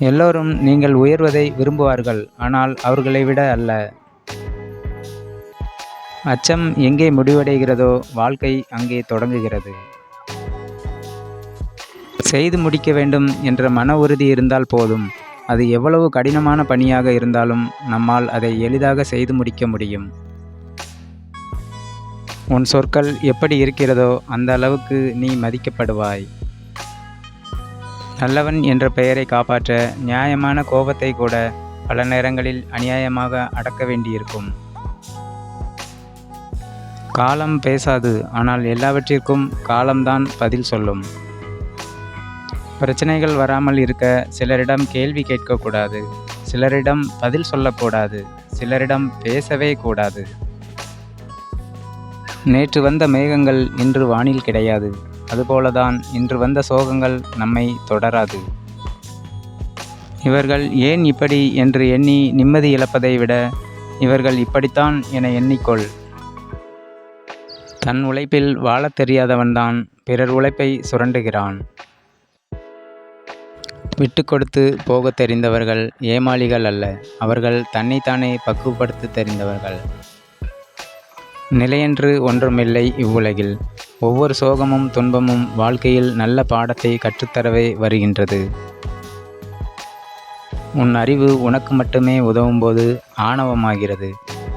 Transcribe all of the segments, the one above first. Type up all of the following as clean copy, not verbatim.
எல்லோரும் நீங்கள் உயர்வதை விரும்புவார்கள், ஆனால் அவர்களை விட அல்ல. அச்சம் எங்கே முடிவடைகிறதோ வாழ்க்கை அங்கே தொடங்குகிறது. செய்து முடிக்க வேண்டும் என்ற மன உறுதி இருந்தால் போதும். அது எவ்வளவு கடினமான பணியாக இருந்தாலும் நம்மால் அதை எளிதாக செய்து முடிக்க முடியும். உன் சொற்கள் எப்படி இருக்கிறதோ அந்த அளவுக்கு நீ மதிக்கப்படுவாய். நல்லவன் என்ற பெயரை காப்பாற்ற நியாயமான கோபத்தை கூட பல நேரங்களில் அநியாயமாக அடக்க வேண்டியிருக்கும். காலம் பேசாது, ஆனால் எல்லாவற்றிற்கும் காலம்தான் பதில் சொல்லும். பிரச்சனைகள் வராமல் இருக்க சிலரிடம் கேள்வி கேட்கக்கூடாது, சிலரிடம் பதில் சொல்லக்கூடாது, சிலரிடம் பேசவே கூடாது. நேற்று வந்த மேகங்கள் இன்று வானில் கிடையாது. அதுபோலதான் இன்று வந்த சோகங்கள் நம்மை தொடராது. இவர்கள் ஏன் இப்படி என்று எண்ணி நிம்மதி இழப்பதை விட இவர்கள் இப்படித்தான் என எண்ணிக்கொள். தன் உழைப்பில் வாழத் தெரியாதவன்தான் பிறர் உழைப்பை சுரண்டுகிறான். விட்டு கொடுத்து போக தெரிந்தவர்கள் ஏமாளிகள் அல்ல, அவர்கள் தன்னைத்தானே பக்குவப்படுத்த தெரிந்தவர்கள். நிலையென்று ஒன்றுமில்லை இவ்வுலகில். ஒவ்வொரு சோகமும் துன்பமும் வாழ்க்கையில் நல்ல பாடத்தை கற்றுத்தரவே வருகின்றது. உன் அறிவு உனக்கு மட்டுமே உதவும்போது ஆணவமாகிறது.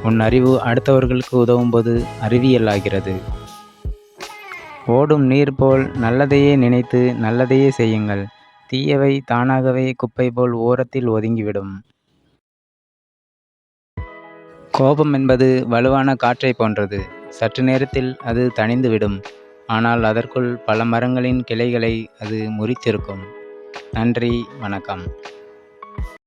உன் அறிவு அடுத்தவர்களுக்கு உதவும்போது அறிவியலாகிறது. ஓடும் நீர் போல் நல்லதையே நினைத்து நல்லதையே செய்யுங்கள். தீயவை தானாகவே குப்பை போல் ஓரத்தில் ஒதுங்கிவிடும். கோபம் என்பது வலுவான காற்றை போன்றது. சற்று நேரத்தில் அது தணிந்துவிடும். ஆனால் அதற்குள் பல மரங்களின் கிளைகளை அது முறித்திருக்கும். நன்றி, வணக்கம்.